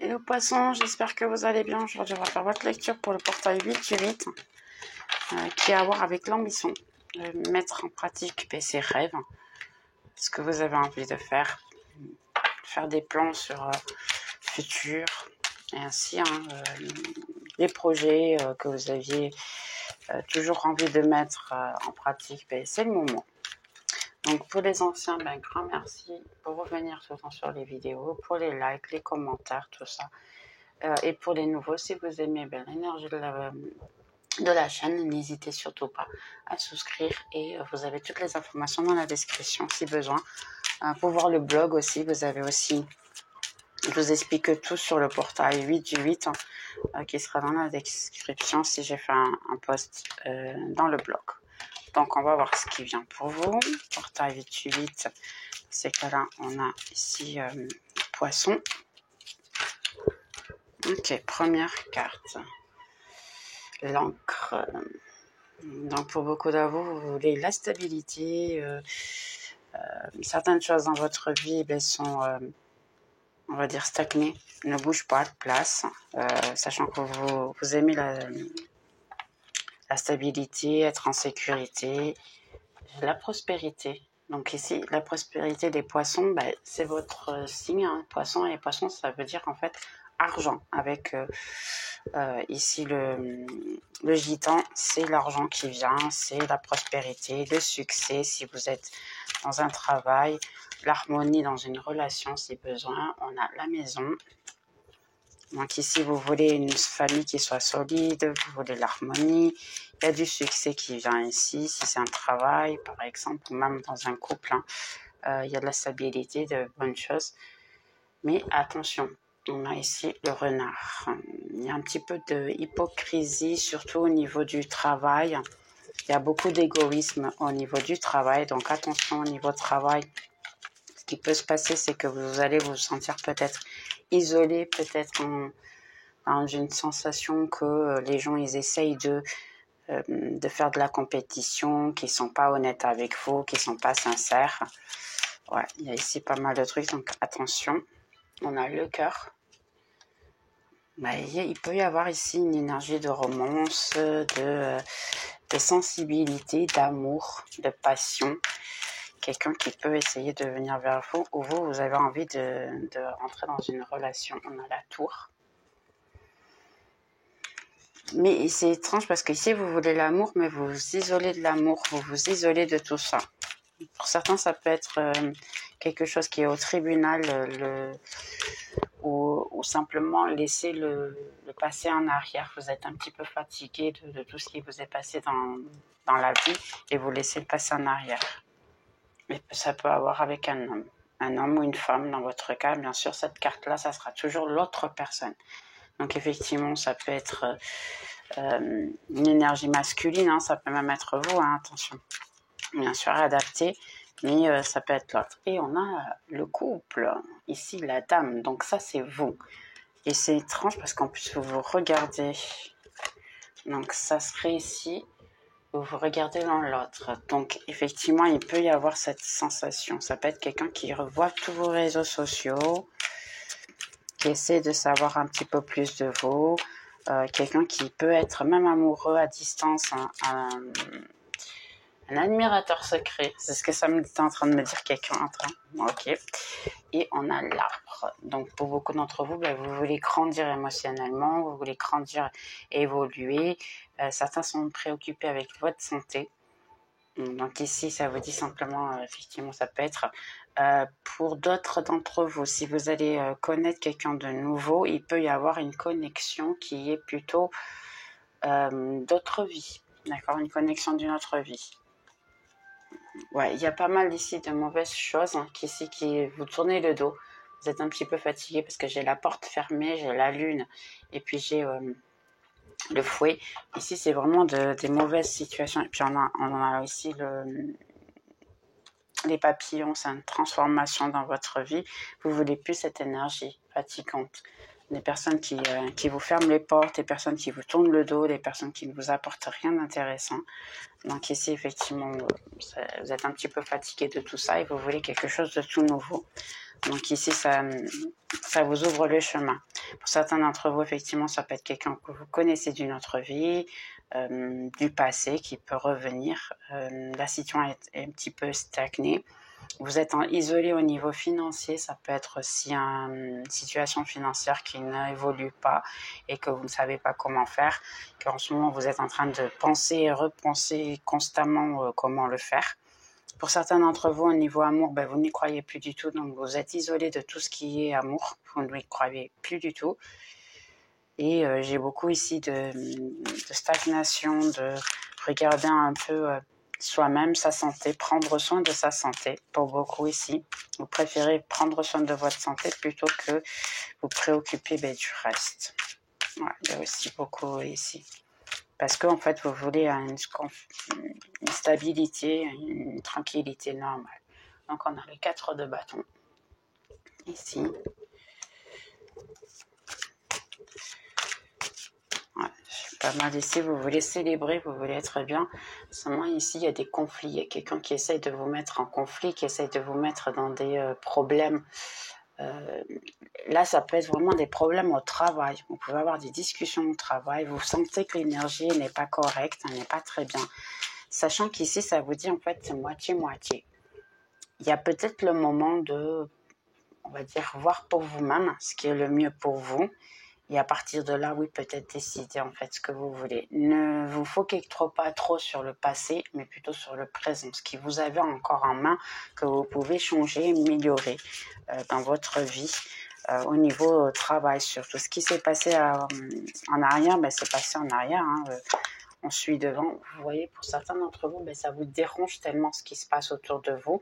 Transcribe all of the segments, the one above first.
Hello poisson, j'espère que vous allez bien. Aujourd'hui, on va faire votre lecture pour le portail 8-8 qui a à voir avec l'ambition de mettre en pratique ses rêves, ce que vous avez envie de faire des plans sur le futur et ainsi les projets que vous aviez toujours envie de mettre en pratique. C'est le moment. Donc pour les anciens, grand merci pour revenir tout le temps sur les vidéos, pour les likes, les commentaires, tout ça. Et pour les nouveaux, si vous aimez l'énergie de la chaîne, n'hésitez surtout pas à souscrire et vous avez toutes les informations dans la description si besoin. Pour voir le blog aussi, vous avez aussi, je vous explique tout sur le portail 8-8 qui sera dans la description si j'ai fait un post dans le blog. Donc on va voir ce qui vient pour vous. Portail 8-8, c'est que là on a ici poisson. Ok, première carte. L'encre. Donc pour beaucoup d'entre vous, vous voulez la stabilité. Certaines choses dans votre vie sont, on va dire, stagnées, ne bougent pas de place, sachant que vous aimez la stabilité, être en sécurité, la prospérité. Donc ici, la prospérité des poissons, c'est votre signe, hein, poisson. Et poisson, ça veut dire en fait argent. Avec ici le gitan, c'est l'argent qui vient, c'est la prospérité, le succès si vous êtes dans un travail, l'harmonie dans une relation si besoin. On a la maison. Donc ici, vous voulez une famille qui soit solide, vous voulez l'harmonie. Il y a du succès qui vient ici, si c'est un travail, par exemple, ou même dans un couple. Il y a de la stabilité, de bonnes choses. Mais attention, on a ici le renard. Il y a un petit peu de hypocrisie, surtout au niveau du travail. Il y a beaucoup d'égoïsme au niveau du travail. Donc attention au niveau travail. Ce qui peut se passer, c'est que vous allez vous sentir peut-être isolé, peut-être dans une sensation que les gens ils essayent de faire de la compétition, qui ne sont pas honnêtes avec vous, qui ne sont pas sincères. Ouais, il y a ici pas mal de trucs, donc attention. On a le cœur. Il peut y avoir ici une énergie de romance, de sensibilité, d'amour, de passion. Quelqu'un qui peut essayer de venir vers vous, ou vous avez envie de rentrer dans une relation. On a la tour. Mais c'est étrange parce qu'ici, vous voulez l'amour, mais vous vous isolez de l'amour, vous vous isolez de tout ça. Pour certains, ça peut être quelque chose qui est au tribunal ou simplement laisser le passé en arrière. Vous êtes un petit peu fatigué de tout ce qui vous est passé dans la vie et vous laissez le passé en arrière. Mais ça peut avoir avec un homme ou une femme dans votre cas. Bien sûr, cette carte-là, ça sera toujours l'autre personne. Donc effectivement, ça peut être une énergie masculine, hein, ça peut même être vous, hein, attention. Bien sûr, adapté, mais ça peut être l'autre. Et on a le couple, ici la dame, donc ça c'est vous. Et c'est étrange parce qu'en plus vous vous regardez, donc ça serait ici, vous vous regardez dans l'autre. Donc effectivement, il peut y avoir cette sensation. Ça peut être quelqu'un qui revoit tous vos réseaux sociaux, qui essaie de savoir un petit peu plus de vous, quelqu'un qui peut être même amoureux à distance, un admirateur secret. C'est ce que ça me est en train de me dire quelqu'un. Ok. Et on a l'arbre. Donc pour beaucoup d'entre vous, vous voulez grandir émotionnellement, vous voulez grandir et évoluer. Certains sont préoccupés avec votre santé. Donc ici, ça vous dit simplement, effectivement, ça peut être pour d'autres d'entre vous, si vous allez connaître quelqu'un de nouveau, il peut y avoir une connexion qui est plutôt d'autre vie, d'accord, une connexion d'une autre vie. Ouais, il y a pas mal ici de mauvaises choses qui vous tournez le dos. Vous êtes un petit peu fatigué parce que j'ai la porte fermée, j'ai la lune et puis j'ai le fouet. Ici, c'est vraiment des mauvaises situations. Et puis on a aussi les papillons, c'est une transformation dans votre vie. Vous voulez plus cette énergie fatigante. Des personnes qui vous ferment les portes, des personnes qui vous tournent le dos, des personnes qui ne vous apportent rien d'intéressant. Donc ici, effectivement, vous êtes un petit peu fatigué de tout ça et vous voulez quelque chose de tout nouveau. Donc ici, ça vous ouvre le chemin. Pour certains d'entre vous, effectivement, ça peut être quelqu'un que vous connaissez d'une autre vie, du passé qui peut revenir. La situation est un petit peu stagnée. Vous êtes isolé au niveau financier, ça peut être aussi une situation financière qui n'évolue pas et que vous ne savez pas comment faire, qu'en ce moment vous êtes en train de penser et repenser constamment comment le faire. Pour certains d'entre vous, au niveau amour, vous n'y croyez plus du tout, donc vous êtes isolé de tout ce qui est amour, vous ne y croyez plus du tout. Et j'ai beaucoup ici de stagnation, de regarder un peu soi-même, sa santé, prendre soin de sa santé. Pour beaucoup ici, vous préférez prendre soin de votre santé plutôt que vous préoccuper du reste. Voilà, il y a aussi beaucoup ici. Parce qu'en fait, vous voulez une stabilité, une tranquillité normale. Donc, on a les 4 de bâton ici. Ouais, pas mal ici, vous voulez célébrer, vous voulez être bien. Seulement ici, il y a des conflits. Il y a quelqu'un qui essaye de vous mettre en conflit, qui essaye de vous mettre dans des problèmes. Là, ça peut être vraiment des problèmes au travail. Vous pouvez avoir des discussions au travail. Vous sentez que l'énergie n'est pas correcte, n'est pas très bien. Sachant qu'ici, ça vous dit en fait, c'est moitié-moitié. Il y a peut-être le moment de, on va dire, voir pour vous-même ce qui est le mieux pour vous. Et à partir de là, oui, peut-être décider en fait ce que vous voulez. Ne vous focalisez pas trop sur le passé, mais plutôt sur le présent. Ce que vous avez encore en main, que vous pouvez changer, améliorer dans votre vie. Au niveau travail, surtout. Ce qui s'est passé en arrière, c'est passé en arrière. On suit devant. Vous voyez, pour certains d'entre vous, ça vous dérange tellement ce qui se passe autour de vous.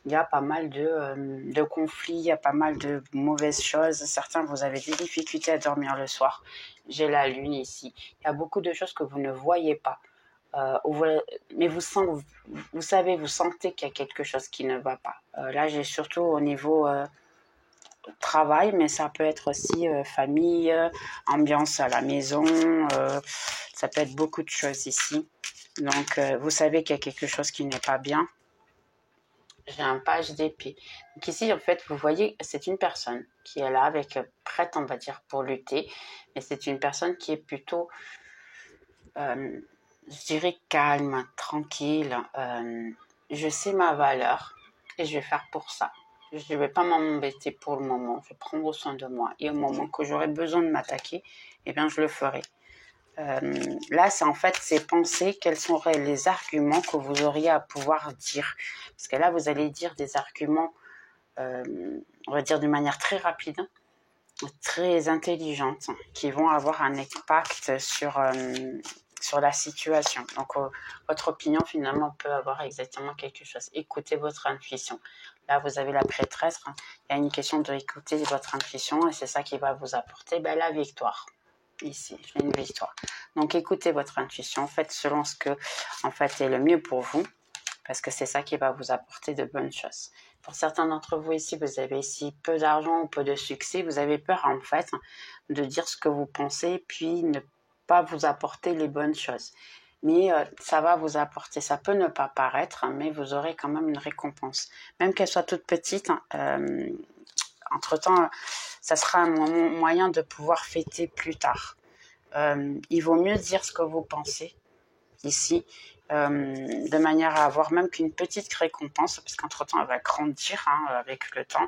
Il y a pas mal de conflits, il y a pas mal de mauvaises choses. Certains, vous avez des difficultés à dormir le soir. J'ai la lune ici. Il y a beaucoup de choses que vous ne voyez pas. Mais vous sentez qu'il y a quelque chose qui ne va pas. Là, j'ai surtout au niveau travail, mais ça peut être aussi famille, ambiance à la maison. Ça peut être beaucoup de choses ici. Donc, vous savez qu'il y a quelque chose qui n'est pas bien. J'ai un page d'épée. Donc ici, en fait, vous voyez, c'est une personne qui est là, prête, on va dire, pour lutter. Mais c'est une personne qui est plutôt, je dirais, calme, tranquille. Je sais ma valeur et je vais faire pour ça. Je ne vais pas m'embêter pour le moment. Je vais prendre soin de moi. Et au moment que j'aurai besoin de m'attaquer, je le ferai. Là, c'est en fait ces pensées, quels seraient les arguments que vous auriez à pouvoir dire. Parce que là, vous allez dire des arguments, on va dire d'une manière très rapide, très intelligente, qui vont avoir un impact sur la situation. Donc, votre opinion, finalement, peut avoir exactement quelque chose. Écoutez votre intuition. Là, vous avez la prêtresse. Il y a une question d'écouter votre intuition et c'est ça qui va vous apporter la victoire. Ici, j'ai une victoire. Donc, écoutez votre intuition. Faites selon ce que, en fait, est le mieux pour vous. Parce que c'est ça qui va vous apporter de bonnes choses. Pour certains d'entre vous ici, vous avez ici peu d'argent ou peu de succès. Vous avez peur, en fait, de dire ce que vous pensez, puis ne pas vous apporter les bonnes choses. Mais ça va vous apporter. Ça peut ne pas paraître, mais vous aurez quand même une récompense. Même qu'elle soit toute petite, entre-temps, ça sera un moyen de pouvoir fêter plus tard. Il vaut mieux dire ce que vous pensez ici, de manière à avoir même qu'une petite récompense, parce qu'entre-temps, elle va grandir avec le temps,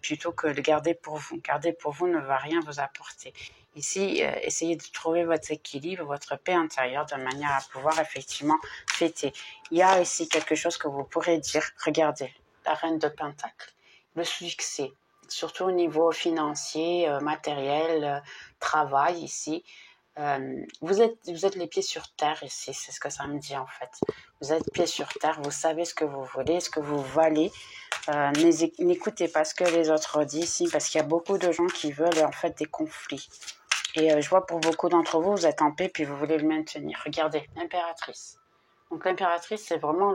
plutôt que de garder pour vous. Garder pour vous ne va rien vous apporter. Ici, essayez de trouver votre équilibre, votre paix intérieure, de manière à pouvoir effectivement fêter. Il y a ici quelque chose que vous pourrez dire. Regardez, la reine de Pentacle, le succès, surtout au niveau financier, matériel, travail ici. Vous êtes les pieds sur terre ici, c'est ce que ça me dit en fait. Vous êtes pieds sur terre, vous savez ce que vous voulez, ce que vous valez. N'écoutez pas ce que les autres disent ici, parce qu'il y a beaucoup de gens qui veulent en fait des conflits. Et je vois pour beaucoup d'entre vous, vous êtes en paix puis vous voulez le maintenir. Regardez, l'impératrice. Donc l'impératrice, c'est vraiment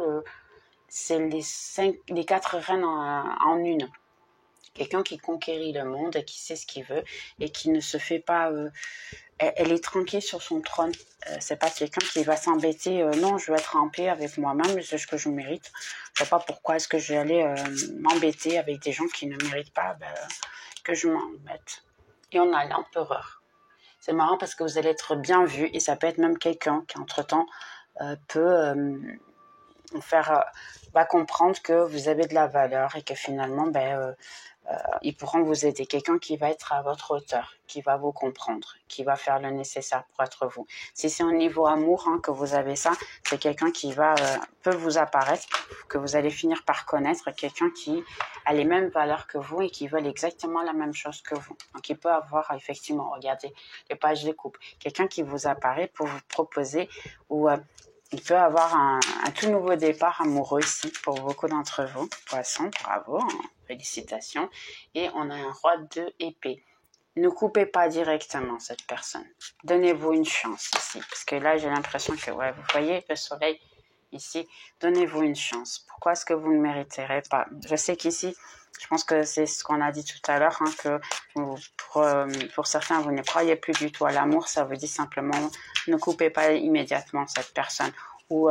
les 4 reines en une. Quelqu'un qui conquérit le monde, qui sait ce qu'il veut et qui ne se fait pas... elle est tranquille sur son trône. C'est pas quelqu'un qui va s'embêter. Non, je veux être en paix avec moi-même, c'est ce que je mérite. Je sais pas pourquoi est-ce que je vais aller m'embêter avec des gens qui ne méritent pas que je m'embête. Et on a l'empereur. C'est marrant parce que vous allez être bien vu et ça peut être même quelqu'un qui, entre-temps, peut va comprendre que vous avez de la valeur et que finalement, ils pourront vous aider. Quelqu'un qui va être à votre hauteur, qui va vous comprendre, qui va faire le nécessaire pour être vous. Si c'est au niveau amour que vous avez ça, c'est quelqu'un qui peut vous apparaître, que vous allez finir par connaître, quelqu'un qui a les mêmes valeurs que vous et qui veut exactement la même chose que vous. Donc il peut avoir effectivement, regardez les pages de couple, quelqu'un qui vous apparaît pour vous proposer ou il peut avoir un tout nouveau départ amoureux ici pour beaucoup d'entre vous. Poisson, bravo, félicitations. Et on a un roi de épée. Ne coupez pas directement cette personne. Donnez-vous une chance ici. Parce que là, j'ai l'impression que, vous voyez le soleil ici. Donnez-vous une chance. Pourquoi est-ce que vous ne mériterez pas? Je sais qu'ici, je pense que c'est ce qu'on a dit tout à l'heure, que pour certains, vous ne croyez plus du tout à l'amour. Ça veut dire simplement, ne coupez pas immédiatement cette personne. Ou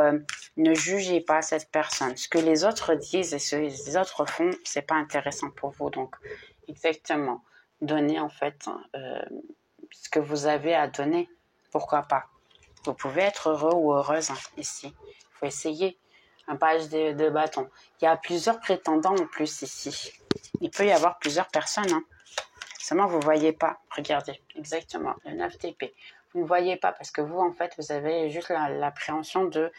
ne jugez pas cette personne. Ce que les autres disent et ce que les autres font, c'est pas intéressant pour vous. Donc, exactement, donnez en fait ce que vous avez à donner. Pourquoi pas? Vous pouvez être heureux ou heureuse ici. Il faut essayer. Un page de bâton. Il y a plusieurs prétendants en plus ici. Il peut y avoir plusieurs personnes. Seulement, vous ne voyez pas. Regardez, exactement, le 9 d'épée. Vous ne voyez pas parce que vous, en fait, vous avez juste l'appréhension de...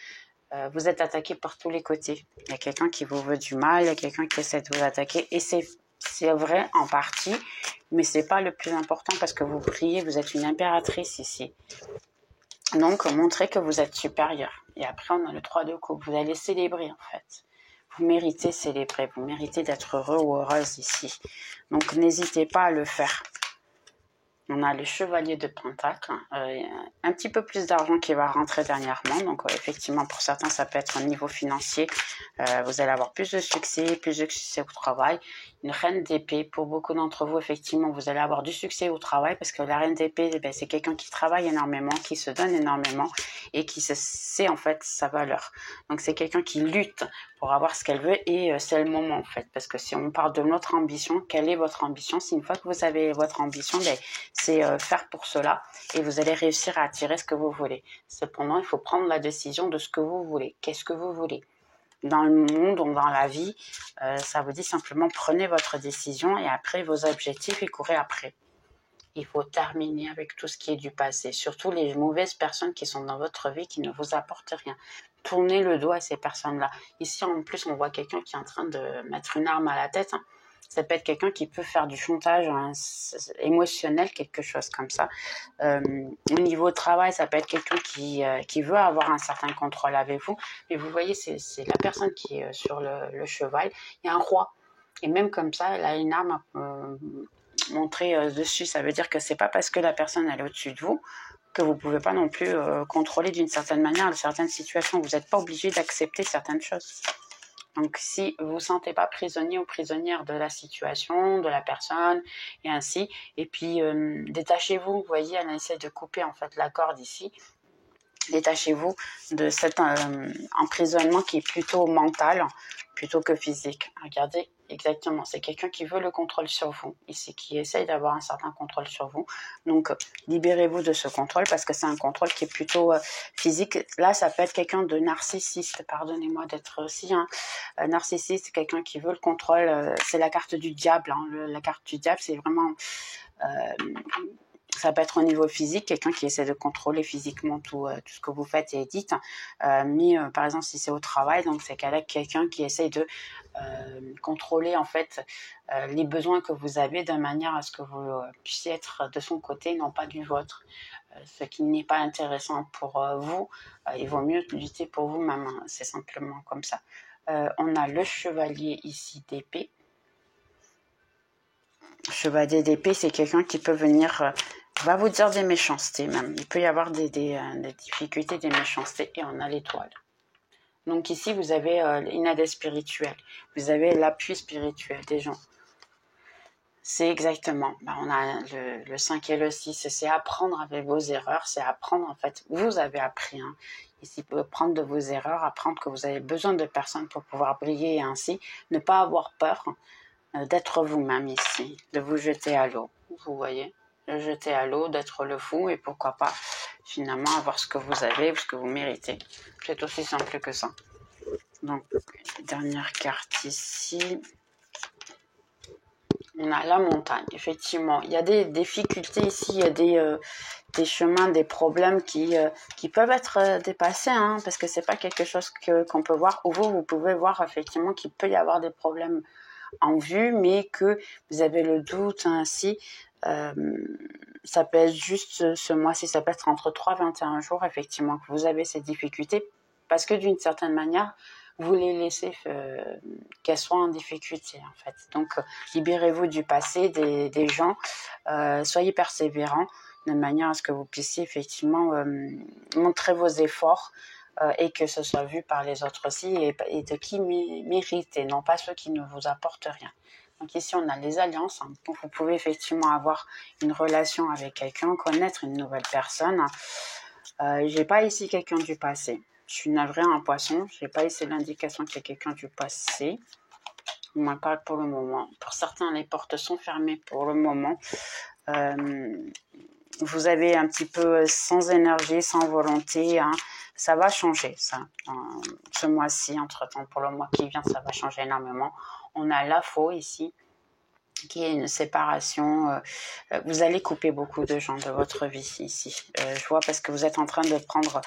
vous êtes attaqué par tous les côtés. Il y a quelqu'un qui vous veut du mal, il y a quelqu'un qui essaie de vous attaquer. Et c'est vrai en partie, mais ce n'est pas le plus important parce que vous priez, vous êtes une impératrice ici. Donc, montrez que vous êtes supérieur. Et après, on a le 3 de coupe. Vous allez célébrer, en fait. Vous méritez célébrer. Vous méritez d'être heureux ou heureuse ici. Donc, n'hésitez pas à le faire. On a le chevalier de Pentacle, un petit peu plus d'argent qui va rentrer dernièrement. Donc, effectivement, pour certains, ça peut être au niveau financier. Vous allez avoir plus de succès au travail. Une reine d'épée, pour beaucoup d'entre vous, effectivement, vous allez avoir du succès au travail parce que la reine d'épée, c'est quelqu'un qui travaille énormément, qui se donne énormément et qui sait en fait sa valeur. Donc, c'est quelqu'un qui lutte pour avoir ce qu'elle veut et c'est le moment en fait. Parce que si on parle de notre ambition, quelle est votre ambition? Si une fois que vous avez votre ambition, c'est faire pour cela et vous allez réussir à attirer ce que vous voulez. Cependant, il faut prendre la décision de ce que vous voulez. Qu'est-ce que vous voulez? Dans le monde ou dans la vie, ça vous dit simplement prenez votre décision et après vos objectifs et courez après. Il faut terminer avec tout ce qui est du passé, surtout les mauvaises personnes qui sont dans votre vie qui ne vous apportent rien. Tournez le dos à ces personnes-là. Ici, en plus, on voit quelqu'un qui est en train de mettre une arme à la tête. Ça peut être quelqu'un qui peut faire du chantage émotionnel, quelque chose comme ça. Au niveau travail, ça peut être quelqu'un qui veut avoir un certain contrôle avec vous. Mais vous voyez, c'est la personne qui est sur le cheval. Il y a un roi. Et même comme ça, elle a une arme montrée dessus. Ça veut dire que c'est pas parce que la personne elle est au-dessus de vous que vous pouvez pas non plus contrôler d'une certaine manière certaines situations. Vous n'êtes pas obligé d'accepter certaines choses. Donc, si vous ne vous sentez pas prisonnier ou prisonnière de la situation, de la personne, et ainsi, et puis détachez-vous, vous voyez, elle essaie de couper en fait la corde ici, détachez-vous de cet emprisonnement qui est plutôt mental, plutôt que physique. Regardez, exactement, c'est quelqu'un qui veut le contrôle sur vous, ici, qui essaye d'avoir un certain contrôle sur vous. Donc, libérez-vous de ce contrôle parce que c'est un contrôle qui est plutôt physique. Là, ça peut être quelqu'un de narcissiste, pardonnez-moi d'être aussi narcissiste, quelqu'un qui veut le contrôle. C'est la carte du diable. La carte du diable, c'est vraiment... ça peut être au niveau physique, quelqu'un qui essaie de contrôler physiquement tout ce que vous faites et dites. Mais par exemple, si c'est au travail, donc c'est quelqu'un qui essaie de contrôler en fait les besoins que vous avez de manière à ce que vous puissiez être de son côté, non pas du vôtre. Ce qui n'est pas intéressant pour vous, il vaut mieux lutter pour vous-même. C'est simplement comme ça. On a le chevalier ici d'épée. Chevalier d'épée, c'est quelqu'un qui peut venir... va vous dire des méchancetés même. Il peut y avoir des difficultés, des méchancetés. Et on a l'étoile. Donc ici, vous avez une aide spirituelle. Vous avez l'appui spirituel des gens. C'est exactement. On a le 5 et le 6. C'est apprendre avec vos erreurs. C'est apprendre, en fait. Vous avez appris. Ici, prendre de vos erreurs. Apprendre que vous avez besoin de personnes pour pouvoir briller et ainsi. Ne pas avoir peur d'être vous-même ici. De vous jeter à l'eau. Vous voyez ? le jeter à l'eau, d'être le fou et pourquoi pas finalement avoir ce que vous avez ou ce que vous méritez. C'est aussi simple que ça. Donc, dernière carte ici. On a la montagne, effectivement. Il y a des difficultés ici, il y a des chemins, des problèmes qui peuvent être dépassés, hein, parce que c'est pas quelque chose qu'on peut voir. Ou vous pouvez voir effectivement qu'il peut y avoir des problèmes en vue, mais que vous avez le doute ainsi. Ça peut être juste ce mois-ci, ça peut être entre 3 et 21 jours, effectivement, que vous avez ces difficultés, parce que d'une certaine manière, vous les laissez qu'elles soient en difficulté, en fait. Donc, libérez-vous du passé, des gens, soyez persévérants, de manière à ce que vous puissiez effectivement montrer vos efforts et que ce soit vu par les autres aussi et de qui méritez, non pas ceux qui ne vous apportent rien. Donc ici, on a les alliances. Hein. Donc, vous pouvez effectivement avoir une relation avec quelqu'un, connaître une nouvelle personne. J'ai pas ici quelqu'un du passé. Je suis navrée en poisson. J'ai pas ici l'indication qu'il y a quelqu'un du passé. On m'en parle pour le moment. Pour certains, les portes sont fermées pour le moment. Vous avez un petit peu sans énergie, sans volonté. Hein. Ça va changer, ça. Ce mois-ci, entre-temps, pour le mois qui vient, ça va changer énormément. On a la faux ici, qui est une séparation. Vous allez couper beaucoup de gens de votre vie ici. Je vois parce que vous êtes en train de prendre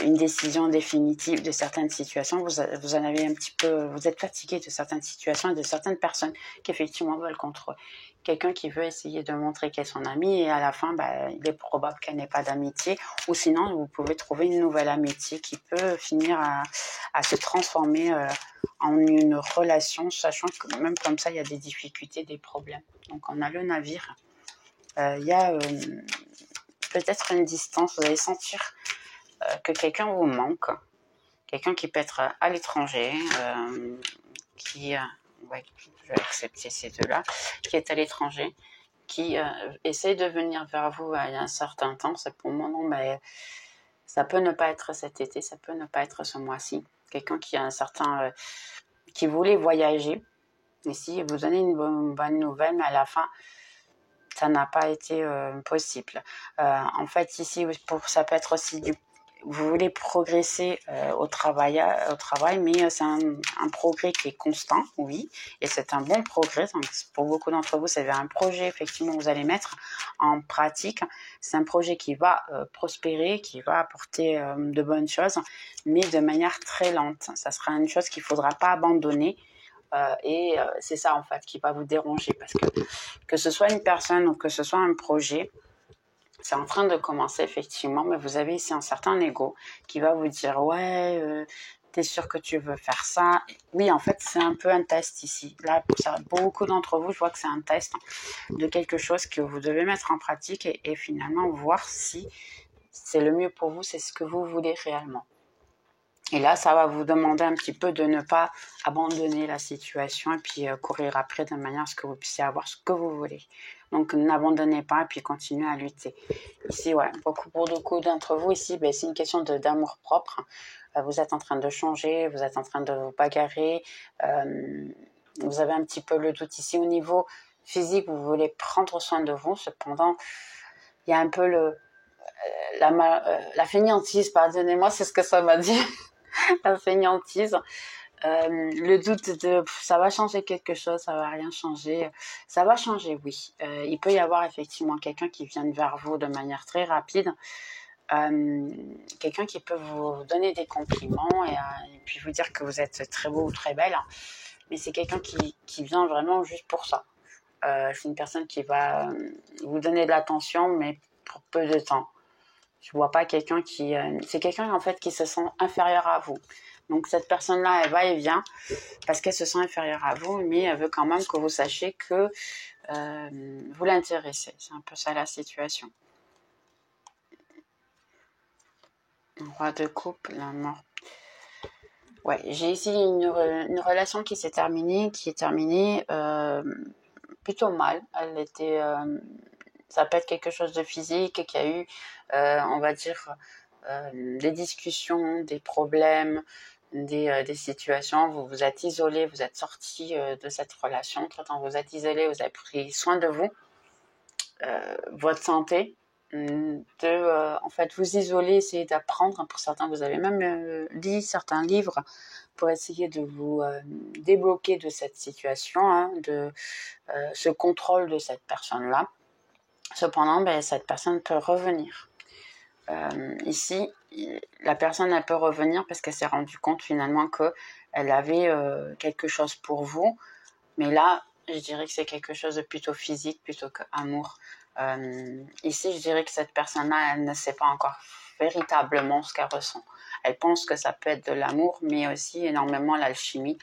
une décision définitive de certaines situations. Vous en avez un petit peu, vous êtes fatigué de certaines situations et de certaines personnes qui effectivement veulent contre quelqu'un qui veut essayer de montrer qu'elle est son amie et à la fin, il est probable qu'elle n'ait pas d'amitié ou sinon vous pouvez trouver une nouvelle amitié qui peut finir à se transformer en une relation, sachant que même comme ça, il y a des difficultés, des problèmes. Donc on a le navire. Il y a peut-être une distance, vous allez sentir que quelqu'un vous manque, quelqu'un qui peut être à l'étranger, ouais, je vais accepter ces deux-là, qui est à l'étranger, qui essaye de venir vers vous il y a un certain temps. C'est pour le moment, ça peut ne pas être cet été, ça peut ne pas être ce mois-ci. Quelqu'un qui a un certain, qui voulait voyager, ici, vous donnez une bonne nouvelle, mais à la fin, ça n'a pas été possible. En fait, ici, ça peut être aussi vous voulez progresser au travail, mais c'est un progrès qui est constant, oui, et c'est un bon progrès. Donc, pour beaucoup d'entre vous, c'est un projet, effectivement, que vous allez mettre en pratique. C'est un projet qui va prospérer, qui va apporter de bonnes choses, mais de manière très lente. Ça sera une chose qu'il ne faudra pas abandonner. Et c'est ça, en fait, qui va vous déranger, parce que ce soit une personne ou que ce soit un projet, c'est en train de commencer, effectivement, mais vous avez ici un certain ego qui va vous dire « Ouais, t'es sûr que tu veux faire ça ?» Oui, en fait, c'est un peu un test ici. Là, pour ça, beaucoup d'entre vous, je vois que c'est un test de quelque chose que vous devez mettre en pratique et finalement voir si c'est le mieux pour vous, c'est ce que vous voulez réellement. Et là, ça va vous demander un petit peu de ne pas abandonner la situation et puis courir après de manière à ce que vous puissiez avoir ce que vous voulez. Donc, n'abandonnez pas et puis continuez à lutter. Ici, ouais, pour beaucoup d'entre vous, ici, c'est une question d'amour propre. Vous êtes en train de changer, vous êtes en train de vous bagarrer. Vous avez un petit peu le doute ici au niveau physique, vous voulez prendre soin de vous. Cependant, il y a un peu la fainéantise, pardonnez-moi, c'est ce que ça m'a dit. La fainéantise, le doute de ça va changer quelque chose, ça va rien changer, ça va changer, oui. Il peut y avoir effectivement quelqu'un qui vienne vers vous de manière très rapide, quelqu'un qui peut vous donner des compliments et puis vous dire que vous êtes très beau ou très belle, mais c'est quelqu'un qui vient vraiment juste pour ça. C'est une personne qui va vous donner de l'attention, mais pour peu de temps. Je vois pas quelqu'un qui... c'est quelqu'un, en fait, qui se sent inférieur à vous. Donc, cette personne-là, elle va et vient parce qu'elle se sent inférieure à vous, mais elle veut quand même que vous sachiez que vous l'intéressez. C'est un peu ça, la situation. Roi de coupe, la mort. Ouais, j'ai ici une relation qui est terminée plutôt mal. Elle était... ça peut être quelque chose de physique, qui a eu, on va dire, des discussions, des problèmes, des situations. Vous vous êtes isolé, vous êtes sorti de cette relation. Quand vous êtes isolé, vous avez pris soin de vous. votre santé, en fait vous isoler, essayer d'apprendre. Pour certains, vous avez même lu certains livres pour essayer de vous débloquer de cette situation, hein, de ce contrôle de cette personne-là. Cependant, cette personne peut revenir. Ici, la personne elle peut revenir parce qu'elle s'est rendue compte finalement qu'elle avait quelque chose pour vous. Mais là, je dirais que c'est quelque chose de plutôt physique plutôt qu'amour. Ici, je dirais que cette personne-là, elle ne sait pas encore véritablement ce qu'elle ressent. Elle pense que ça peut être de l'amour, mais aussi énormément l'alchimie.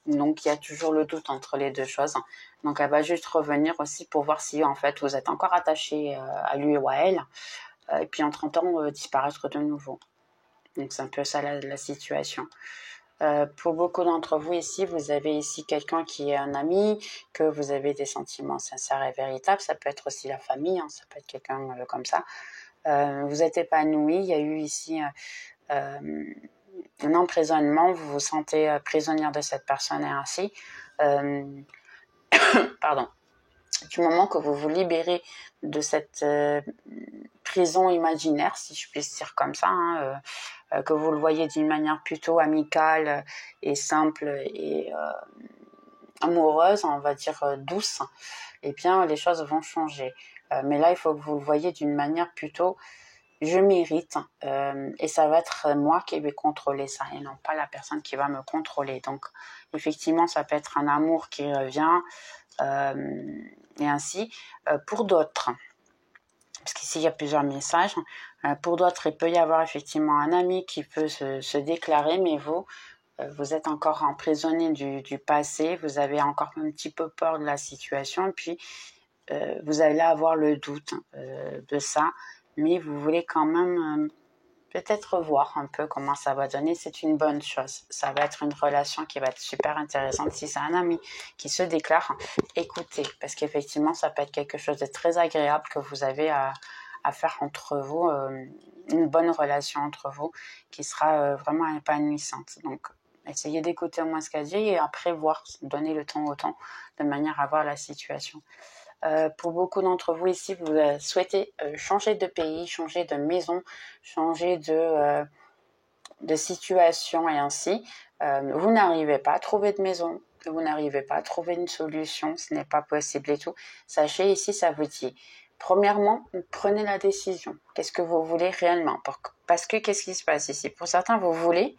Donc, il y a toujours le doute entre les deux choses. Donc, elle va juste revenir aussi pour voir si, en fait, vous êtes encore attaché à lui ou à elle. Et puis, en 30 ans, disparaître de nouveau. Donc, c'est un peu ça la situation. Pour beaucoup d'entre vous ici, vous avez ici quelqu'un qui est un ami, que vous avez des sentiments sincères et véritables. Ça peut être aussi la famille, hein, ça peut être quelqu'un comme ça. Vous êtes épanoui. Il y a eu ici un emprisonnement. Vous vous sentez prisonnière de cette personne et ainsi. Pardon. Du moment que vous vous libérez de cette prison imaginaire, si je puis dire comme ça, hein, que vous le voyez d'une manière plutôt amicale et simple et amoureuse, on va dire douce, eh bien les choses vont changer. Mais là, il faut que vous le voyez d'une manière plutôt je mérite et ça va être moi qui vais contrôler ça et non pas la personne qui va me contrôler. Donc effectivement, ça peut être un amour qui revient et ainsi. Pour d'autres, parce qu'ici il y a plusieurs messages, pour d'autres il peut y avoir effectivement un ami qui peut se déclarer, mais vous êtes encore emprisonné du passé, vous avez encore un petit peu peur de la situation, et puis vous allez avoir le doute de ça, mais vous voulez quand même peut-être voir un peu comment ça va donner. C'est une bonne chose. Ça va être une relation qui va être super intéressante. Si c'est un ami qui se déclare, écoutez, parce qu'effectivement, ça peut être quelque chose de très agréable que vous avez à faire entre vous, une bonne relation entre vous qui sera vraiment épanouissante. Donc, essayez d'écouter au moins ce qu'elle dit et après voir, donner le temps au temps de manière à voir la situation. Pour beaucoup d'entre vous ici, vous souhaitez changer de pays, changer de maison, changer de situation et ainsi. Vous n'arrivez pas à trouver de maison, vous n'arrivez pas à trouver une solution, ce n'est pas possible et tout. Sachez ici, ça vous dit, premièrement, prenez la décision. Qu'est-ce que vous voulez réellement? Parce que qu'est-ce qui se passe ici? Pour certains, vous voulez,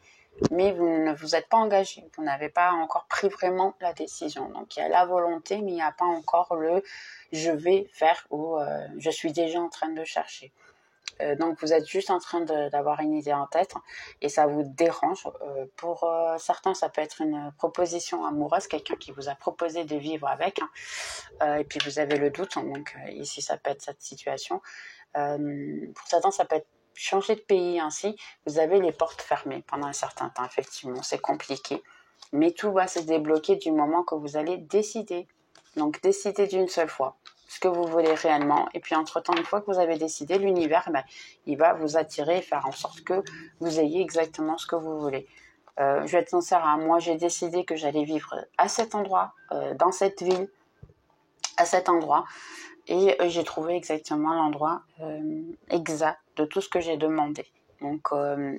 mais vous ne vous êtes pas engagé, vous n'avez pas encore pris vraiment la décision. Donc il y a la volonté, mais il n'y a pas encore le je vais faire ou je suis déjà en train de chercher. Donc vous êtes juste en train d'avoir une idée en tête et ça vous dérange. Pour certains, ça peut être une proposition amoureuse, quelqu'un qui vous a proposé de vivre avec, et puis vous avez le doute. Donc ici, ça peut être cette situation. Pour certains, ça peut être changer de pays ainsi. Vous avez les portes fermées pendant un certain temps, effectivement, c'est compliqué. Mais tout va se débloquer du moment que vous allez décider. Donc décidez d'une seule fois ce que vous voulez réellement. Et puis entre-temps, une fois que vous avez décidé, l'univers, il va vous attirer et faire en sorte que vous ayez exactement ce que vous voulez. Je vais être sincère, hein, moi j'ai décidé que j'allais vivre à cet endroit, dans cette ville, à cet endroit. Et j'ai trouvé exactement l'endroit exact de tout ce que j'ai demandé. Donc,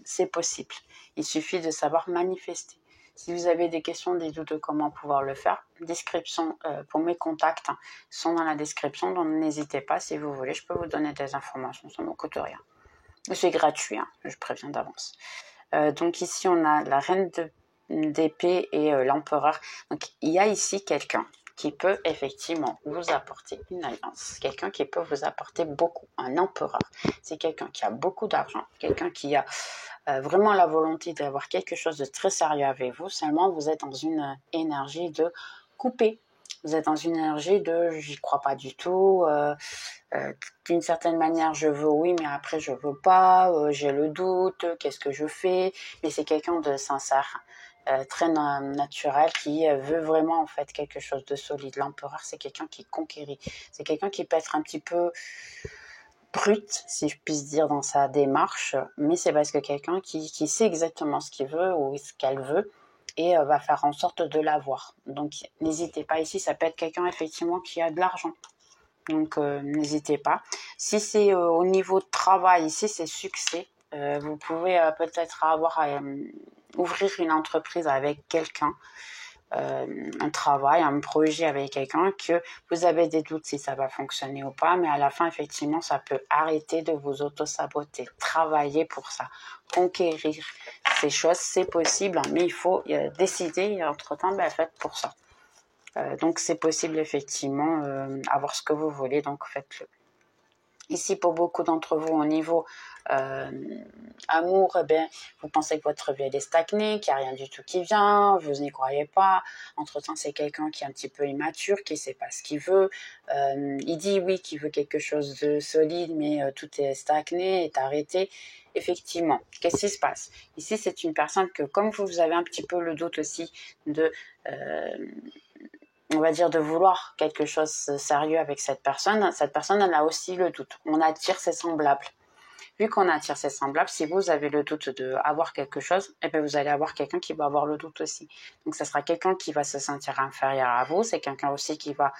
c'est possible. Il suffit de savoir manifester. Si vous avez des questions, des doutes de comment pouvoir le faire, description pour mes contacts sont dans la description. Donc, n'hésitez pas si vous voulez. Je peux vous donner des informations. Ça ne me coûte rien. C'est gratuit, hein, je préviens d'avance. Donc, ici, on a la reine d'épée et l'empereur. Donc, il y a ici quelqu'un qui peut effectivement vous apporter une alliance, quelqu'un qui peut vous apporter beaucoup, un empereur. C'est quelqu'un qui a beaucoup d'argent, quelqu'un qui a vraiment la volonté d'avoir quelque chose de très sérieux avec vous, seulement vous êtes dans une énergie de couper. Vous êtes dans une énergie de j'y crois pas du tout, d'une certaine manière je veux oui mais après je veux pas, j'ai le doute, qu'est-ce que je fais, mais c'est quelqu'un de sincère. Très naturel qui veut vraiment en fait quelque chose de solide. L'empereur, c'est quelqu'un qui conquérit, c'est quelqu'un qui peut être un petit peu brut, si je puis dire, dans sa démarche, mais c'est parce que quelqu'un qui sait exactement ce qu'il veut ou ce qu'elle veut et va faire en sorte de l'avoir. Donc n'hésitez pas ici, ça peut être quelqu'un effectivement qui a de l'argent. Donc, n'hésitez pas. Si c'est au niveau de travail, ici, c'est succès. Vous pouvez peut-être ouvrir une entreprise avec quelqu'un, un travail, un projet avec quelqu'un que vous avez des doutes si ça va fonctionner ou pas, mais à la fin, effectivement, ça peut arrêter de vous auto-saboter. Travailler pour ça, conquérir ces choses, c'est possible, mais il faut décider et entre-temps, faites pour ça. Donc, c'est possible, effectivement, avoir ce que vous voulez, donc faites-le. Ici, pour beaucoup d'entre vous, au niveau amour, vous pensez que votre vie est stagnée, qu'il n'y a rien du tout qui vient, vous n'y croyez pas. Entre-temps, c'est quelqu'un qui est un petit peu immature, qui ne sait pas ce qu'il veut. Il dit oui qu'il veut quelque chose de solide, mais tout est stagné, est arrêté. Effectivement, qu'est-ce qui se passe? Ici, c'est une personne que, comme vous avez un petit peu le doute aussi de... on va dire de vouloir quelque chose de sérieux avec cette personne, elle a aussi le doute. On attire ses semblables. Vu qu'on attire ses semblables, si vous avez le doute d'avoir quelque chose, vous allez avoir quelqu'un qui va avoir le doute aussi. Donc, ce sera quelqu'un qui va se sentir inférieur à vous. C'est quelqu'un aussi qui va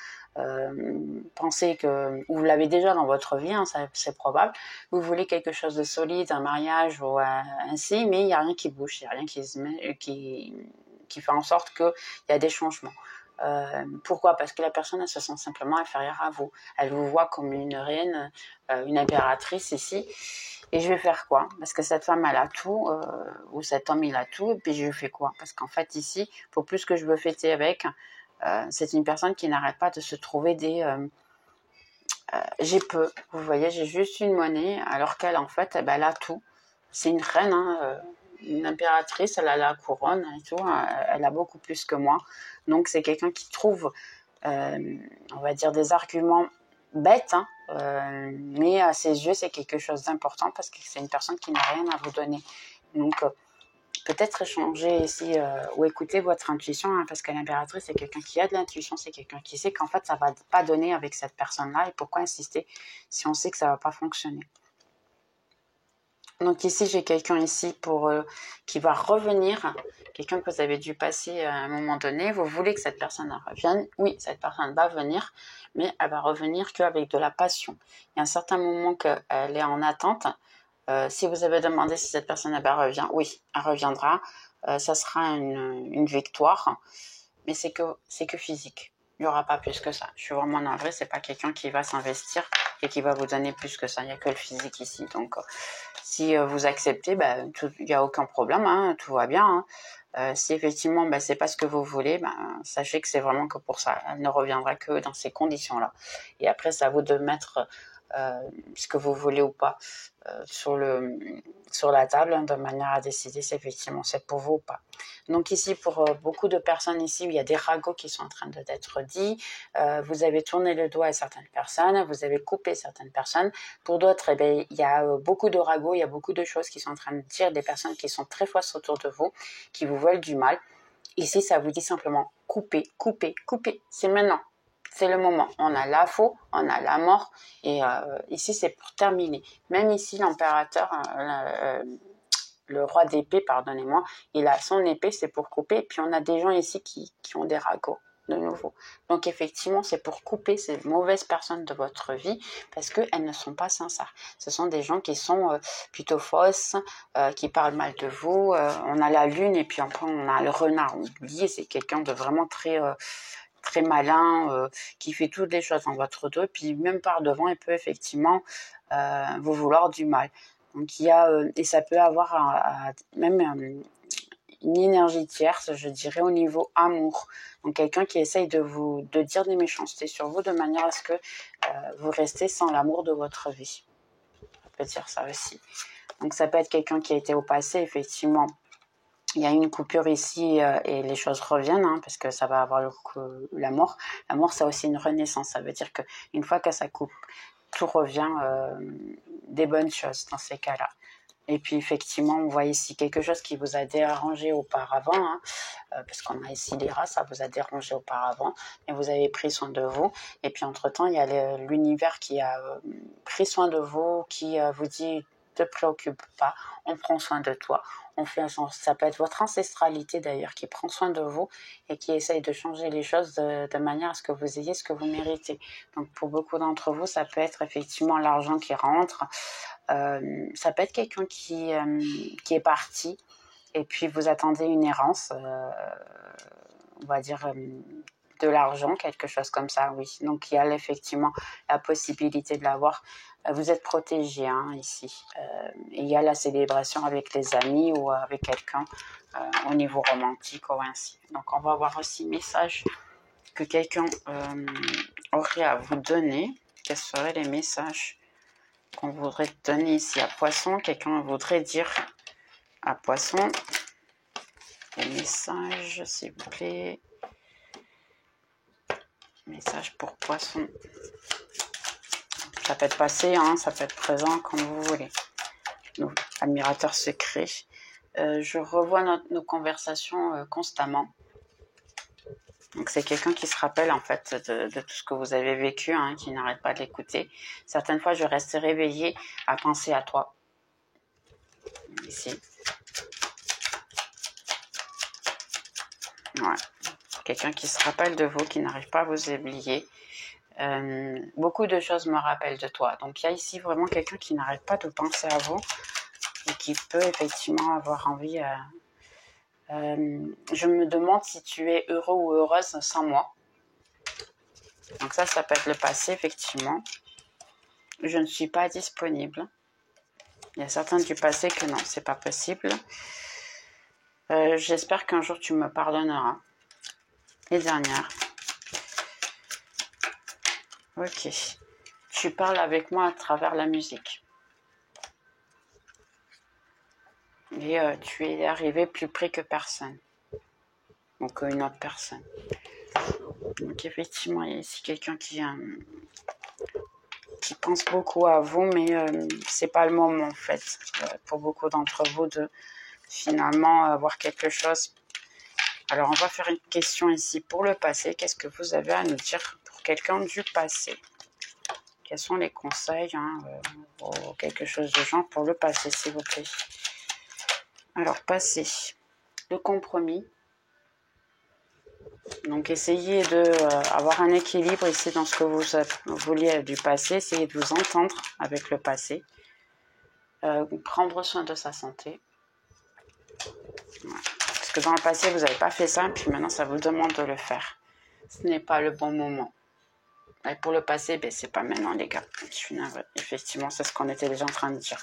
penser que vous l'avez déjà dans votre vie, c'est probable. Vous voulez quelque chose de solide, un mariage ou ainsi, mais il n'y a rien qui bouge, il n'y a rien qui fait en sorte qu'il y a des changements. Pourquoi? Parce que la personne, elle se sent simplement inférieure à vous. Elle vous voit comme une reine, une impératrice ici. Et je vais faire quoi? Parce que cette femme, elle a tout, ou cet homme, il a tout, et puis je fais quoi? Parce qu'en fait, ici, pour plus que je veux fêter avec, c'est une personne qui n'arrête pas de se trouver des... j'ai peu, vous voyez, j'ai juste une monnaie, alors qu'elle, en fait, elle a tout. C'est une reine, une impératrice, elle a la couronne et tout, elle a beaucoup plus que moi. Donc, c'est quelqu'un qui trouve, on va dire, des arguments bêtes, mais à ses yeux, c'est quelque chose d'important parce que c'est une personne qui n'a rien à vous donner. Donc, peut-être échanger ici ou écouter votre intuition, parce que l'impératrice, c'est quelqu'un qui a de l'intuition, c'est quelqu'un qui sait qu'en fait, ça ne va pas donner avec cette personne-là et pourquoi insister si on sait que ça ne va pas fonctionner. Donc ici, j'ai quelqu'un ici qui va revenir, quelqu'un que vous avez dû passer à un moment donné. Vous voulez que cette personne revienne. Oui, cette personne va venir, mais elle va revenir qu'avec de la passion. Il y a un certain moment qu'elle est en attente. Si vous avez demandé si cette personne revient, oui, elle reviendra. Ça sera une victoire, mais c'est que physique. Il n'y aura pas plus que ça. Je suis vraiment navrée, c'est pas quelqu'un qui va s'investir et qui va vous donner plus que ça. Il n'y a que le physique ici. Donc, si vous acceptez, il n'y a aucun problème, tout va bien. Si effectivement, c'est pas ce que vous voulez, sachez que c'est vraiment que pour ça. Elle ne reviendra que dans ces conditions-là. Et après, c'est à vous de mettre ce que vous voulez ou pas sur la table, de manière à décider si effectivement c'est pour vous ou pas. Donc ici, pour beaucoup de personnes ici, où il y a des ragots qui sont en train d'être dits, vous avez tourné le dos à certaines personnes, vous avez coupé certaines personnes. Pour d'autres, il y a beaucoup de ragots, il y a beaucoup de choses qui sont en train de dire, des personnes qui sont très fausses autour de vous, qui vous veulent du mal. Ici, ça vous dit simplement coupez, coupez, coupez. C'est maintenant. C'est le moment. On a la faux, on a la mort. Et ici, c'est pour terminer. Même ici, l'impérateur, le roi d'épée, pardonnez-moi, il a son épée, c'est pour couper. Et puis, on a des gens ici qui ont des ragots, de nouveau. Donc, effectivement, c'est pour couper ces mauvaises personnes de votre vie parce qu'elles ne sont pas sincères. Ce sont des gens qui sont plutôt fausses, qui parlent mal de vous. On a la lune et puis après, on a le renard. Oubliez, c'est quelqu'un de vraiment très malin, qui fait toutes les choses en votre dos, puis même par devant, il peut effectivement vous vouloir du mal. Donc il y a, et ça peut avoir même une énergie tierce, je dirais, au niveau amour. Donc quelqu'un qui essaye de dire des méchancetés sur vous de manière à ce que vous restez sans l'amour de votre vie. On peut dire ça aussi. Donc ça peut être quelqu'un qui a été au passé, effectivement. Il y a une coupure ici et les choses reviennent, parce que ça va avoir l'amour. L'amour, c'est aussi une renaissance. Ça veut dire qu'une fois que ça coupe, tout revient des bonnes choses dans ces cas-là. Et puis effectivement, on voit ici quelque chose qui vous a dérangé auparavant, parce qu'on a ici les rats, ça vous a dérangé auparavant, mais vous avez pris soin de vous. Et puis entre-temps, il y a l'univers qui a pris soin de vous, qui vous dit te préoccupe pas, on prend soin de toi. Ça peut être votre ancestralité d'ailleurs qui prend soin de vous et qui essaye de changer les choses de manière à ce que vous ayez ce que vous méritez. Donc pour beaucoup d'entre vous, ça peut être effectivement l'argent qui rentre, ça peut être quelqu'un qui est parti et puis vous attendez une errance, on va dire de l'argent, quelque chose comme ça, oui. Donc il y a effectivement la possibilité de l'avoir. Vous êtes protégé ici. Il y a la célébration avec les amis ou avec quelqu'un au niveau romantique ou ainsi. Donc on va voir aussi message que quelqu'un aurait à vous donner. Quels seraient les messages qu'on voudrait donner ici à Poisson? Quelqu'un voudrait dire à Poisson les messages, s'il vous plaît. Message pour Poisson. Ça peut être passé, ça peut être présent, comme vous voulez. Nos admirateurs secrets. Je revois nos conversations constamment. Donc c'est quelqu'un qui se rappelle en fait de tout ce que vous avez vécu, qui n'arrête pas de l'écouter. Certaines fois, je reste réveillée à penser à toi. Ici. Ouais. Quelqu'un qui se rappelle de vous, qui n'arrive pas à vous oublier. Beaucoup de choses me rappellent de toi. Donc il y a ici vraiment quelqu'un qui n'arrête pas de penser à vous et qui peut effectivement avoir envie. Je me demande si tu es heureux ou heureuse sans moi. Donc ça peut être le passé, effectivement. Je ne suis pas disponible. Il y a certains du passé que non, c'est pas possible. J'espère qu'un jour tu me pardonneras. Les dernières. Ok. Tu parles avec moi à travers la musique. Et tu es arrivé plus près que personne. Donc une autre personne. Donc effectivement, il y a ici quelqu'un qui pense beaucoup à vous, mais c'est pas le moment en fait. Pour beaucoup d'entre vous de finalement avoir quelque chose. Alors on va faire une question ici pour le passé. Qu'est-ce que vous avez à nous dire pour quelqu'un du passé? Quels sont les conseils ou quelque chose de genre pour le passé, s'il vous plaît? Alors, passé. Le compromis. Donc, essayez d'avoir un équilibre ici dans ce que vous vouliez du passé. Essayez de vous entendre avec le passé. Prendre soin de sa santé. Voilà. Parce que dans le passé, vous n'avez pas fait ça, puis maintenant, ça vous demande de le faire. Ce n'est pas le bon moment. Et pour le passé, c'est pas maintenant, les gars. Je suis navrée. Effectivement, c'est ce qu'on était déjà en train de dire.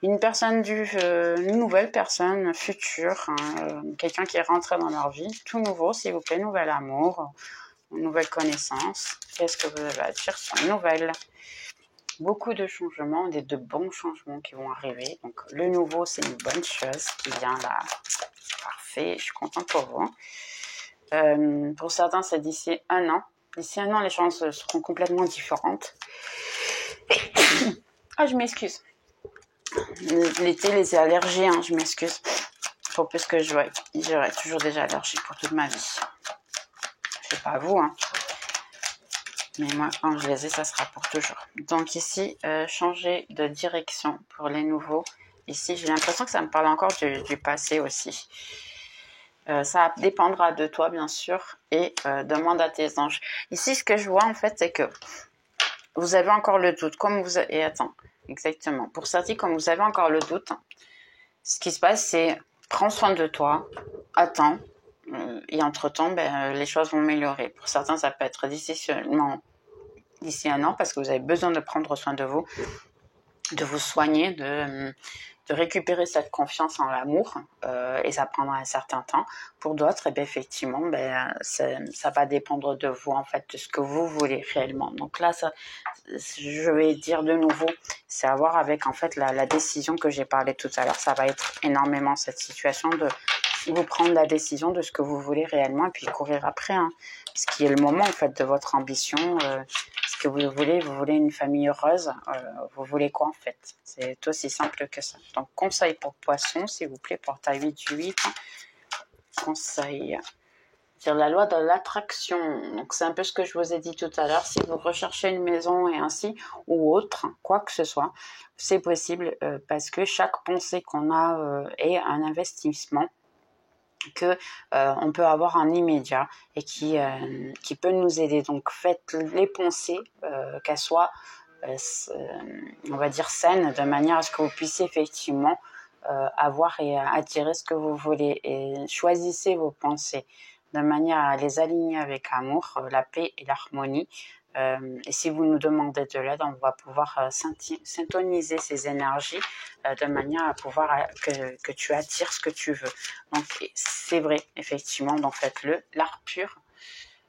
Une personne une nouvelle personne future, quelqu'un qui est rentré dans leur vie, tout nouveau, s'il vous plaît, nouvel amour, nouvelle connaissance. Qu'est-ce que vous avez à dire sur une nouvelle? Beaucoup de changements, de bons changements qui vont arriver. Donc le nouveau, c'est une bonne chose qui vient là. Parfait, je suis contente pour vous. Pour certains, c'est d'ici un an. D'ici un an, les chances seront complètement différentes. Ah, je m'excuse. L'été, les allergies, je m'excuse. Pour plus que j'aurai toujours des allergies pour toute ma vie. Je sais pas vous, mais moi, quand je les ai, ça sera pour toujours. Donc ici, changer de direction pour les nouveaux. Ici, j'ai l'impression que ça me parle encore du passé aussi. Ça dépendra de toi, bien sûr, et demande à tes anges. Ici, ce que je vois, en fait, c'est que vous avez encore le doute. Et attends, exactement. Pour certains, comme vous avez encore le doute, ce qui se passe, c'est prends soin de toi, attends, et entre-temps, les choses vont améliorer. Pour certains, ça peut être d'ici un an, parce que vous avez besoin de prendre soin de vous soigner, de récupérer cette confiance en l'amour, et ça prendra un certain temps. Pour d'autres, effectivement, ça va dépendre de vous, en fait, de ce que vous voulez réellement. Donc là, je vais dire de nouveau, c'est à voir avec, en fait, la décision que j'ai parlé tout à l'heure. Ça va être énormément cette situation de vous prendre la décision de ce que vous voulez réellement et puis courir après, ce qui est le moment, en fait, de votre ambition, ce que vous voulez une famille heureuse, vous voulez quoi en fait? C'est aussi simple que ça. Donc conseil pour Poisson, s'il vous plaît, pour ta 8 du 8. Conseil dire la loi de l'attraction. Donc c'est un peu ce que je vous ai dit tout à l'heure. Si vous recherchez une maison et ainsi ou autre, quoi que ce soit, c'est possible parce que chaque pensée qu'on a est un investissement que on peut avoir en immédiat et qui peut nous aider. Donc faites les pensées, qu'elles soient on va dire saines, de manière à ce que vous puissiez effectivement avoir et attirer ce que vous voulez. Et choisissez vos pensées de manière à les aligner avec l'amour, la paix et l'harmonie. Et si vous nous demandez de l'aide, on va pouvoir syntoniser ces énergies de manière à pouvoir que tu attires ce que tu veux. Donc c'est vrai, effectivement, donc faites-le. L'art pur,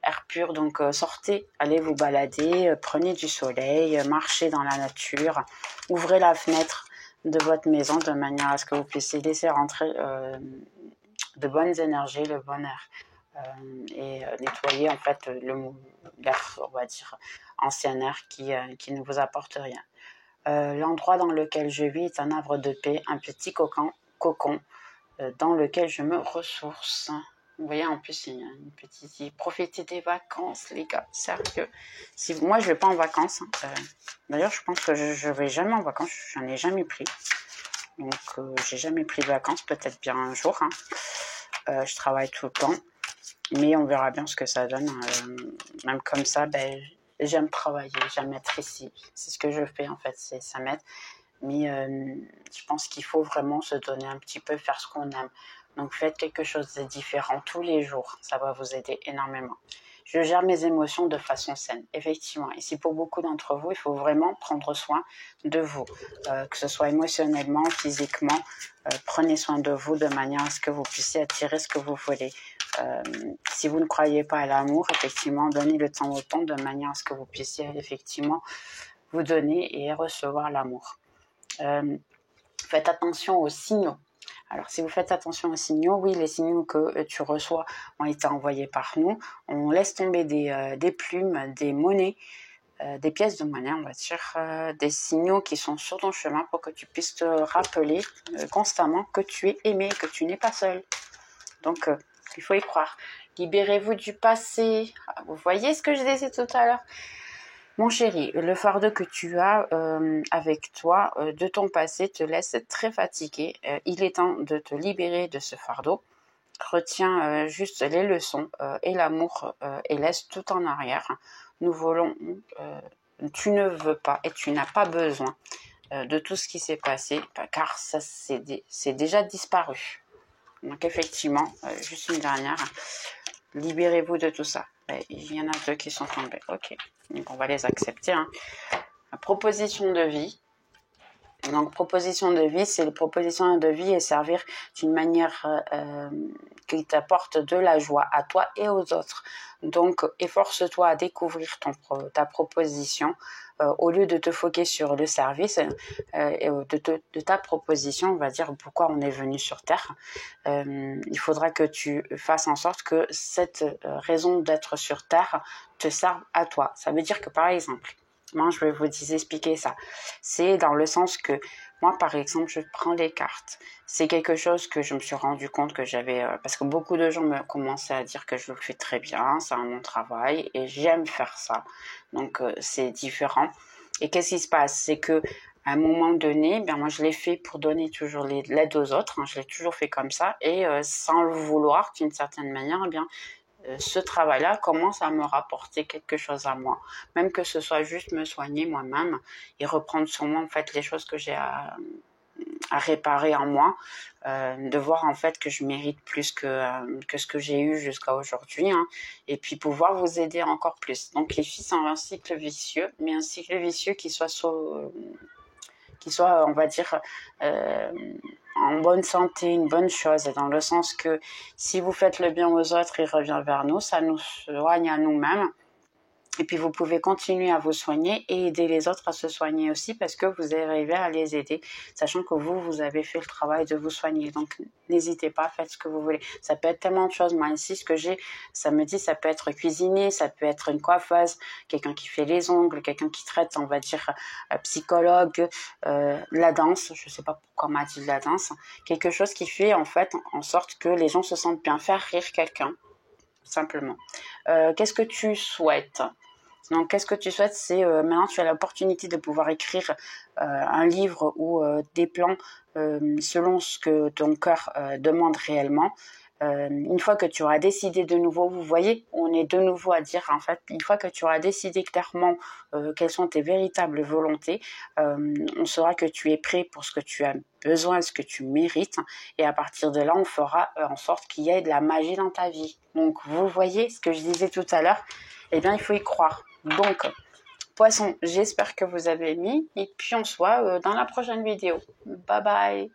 air pur, donc sortez, allez vous balader, prenez du soleil, marchez dans la nature, ouvrez la fenêtre de votre maison de manière à ce que vous puissiez laisser rentrer de bonnes énergies, le bon air. Et nettoyer en fait l'air, on va dire, ancien air qui ne vous apporte rien. L'endroit dans lequel je vis est un arbre de paix, un petit cocon dans lequel je me ressource. Vous voyez, en plus, il y a une petite... Profitez des vacances, les gars, sérieux. Moi, je vais pas en vacances. D'ailleurs, je pense que je vais jamais en vacances. J'en ai jamais pris. Donc, j'ai jamais pris de vacances. Peut-être bien un jour. Je travaille tout le temps. Mais on verra bien ce que ça donne. Même comme ça, j'aime travailler. J'aime être ici. C'est ce que je fais, en fait. Ça m'aide. Mais je pense qu'il faut vraiment se donner un petit peu, faire ce qu'on aime. Donc faites quelque chose de différent tous les jours, ça va vous aider énormément. Je gère mes émotions de façon saine, effectivement. Ici, pour beaucoup d'entre vous, il faut vraiment prendre soin de vous, que ce soit émotionnellement, physiquement. Prenez soin de vous de manière à ce que vous puissiez attirer ce que vous voulez. Si vous ne croyez pas à l'amour, effectivement, donnez le temps au temps de manière à ce que vous puissiez effectivement vous donner et recevoir l'amour. Faites attention aux signaux. Alors, si vous faites attention aux signaux, oui, les signaux que tu reçois ont été envoyés par nous. On laisse tomber des plumes, des monnaies, des pièces de monnaie, on va dire, des signaux qui sont sur ton chemin pour que tu puisses te rappeler constamment que tu es aimé, que tu n'es pas seul. Donc, il faut y croire. Libérez-vous du passé. Vous voyez ce que je disais tout à l'heure ? Mon chéri, le fardeau que tu as avec toi de ton passé te laisse très fatigué. Il est temps de te libérer de ce fardeau. Retiens juste les leçons et l'amour et laisse tout en arrière. Nous voulons, tu ne veux pas et tu n'as pas besoin de tout ce qui s'est passé car ça c'est déjà disparu. Donc effectivement, juste une dernière, libérez-vous de tout ça. Il y en a 2 qui sont tombés. Ok, donc on va les accepter. La proposition de vie. Donc proposition de vie, c'est la proposition de vie et servir d'une manière qui t'apporte de la joie à toi et aux autres. Donc efforce-toi à découvrir ta proposition au lieu de te focuser sur le service de ta proposition, on va dire pourquoi on est venu sur Terre. Il faudra que tu fasses en sorte que cette raison d'être sur Terre te serve à toi. Ça veut dire que par exemple, moi je vais vous expliquer ça. C'est dans le sens que moi par exemple je prends les cartes. C'est quelque chose que je me suis rendu compte que j'avais parce que beaucoup de gens me commençaient à dire que je le fais très bien, c'est mon travail et j'aime faire ça. Donc c'est différent. Et qu'est-ce qui se passe? C'est que à un moment donné, moi je l'ai fait pour donner toujours l'aide aux autres, je l'ai toujours fait comme ça et sans le vouloir d'une certaine manière, ce travail-là commence à me rapporter quelque chose à moi, même que ce soit juste me soigner moi-même et reprendre sur moi en fait les choses que j'ai à réparer en moi, de voir en fait que je mérite plus que ce que j'ai eu jusqu'à aujourd'hui, et puis pouvoir vous aider encore plus. Donc les filles, c'est un cycle vicieux, mais un cycle vicieux qui soit on va dire, en bonne santé, une bonne chose, dans le sens que si vous faites le bien aux autres, il revient vers nous, ça nous soigne à nous-mêmes. Et puis vous pouvez continuer à vous soigner et aider les autres à se soigner aussi parce que vous arrivez à les aider, sachant que vous avez fait le travail de vous soigner. Donc n'hésitez pas, faites ce que vous voulez. Ça peut être tellement de choses. Moi ici, ce que j'ai, ça me dit, ça peut être cuisinier, ça peut être une coiffeuse, quelqu'un qui fait les ongles, quelqu'un qui traite, on va dire, psychologue, la danse, je sais pas pourquoi on m'a dit de la danse, quelque chose qui fait en fait en sorte que les gens se sentent bien, faire rire quelqu'un. simplement. Qu'est-ce que tu souhaites? Donc, qu'est-ce que tu souhaites? C'est maintenant, tu as l'opportunité de pouvoir écrire un livre ou des plans selon ce que ton cœur demande réellement. Une fois que tu auras décidé de nouveau, vous voyez, on est de nouveau à dire, en fait, une fois que tu auras décidé clairement quelles sont tes véritables volontés, on saura que tu es prêt pour ce que tu as besoin, ce que tu mérites, et à partir de là, on fera en sorte qu'il y ait de la magie dans ta vie. Donc, vous voyez ce que je disais tout à l'heure, eh bien, il faut y croire. Donc, Poisson, j'espère que vous avez aimé, et puis on se voit dans la prochaine vidéo. Bye bye!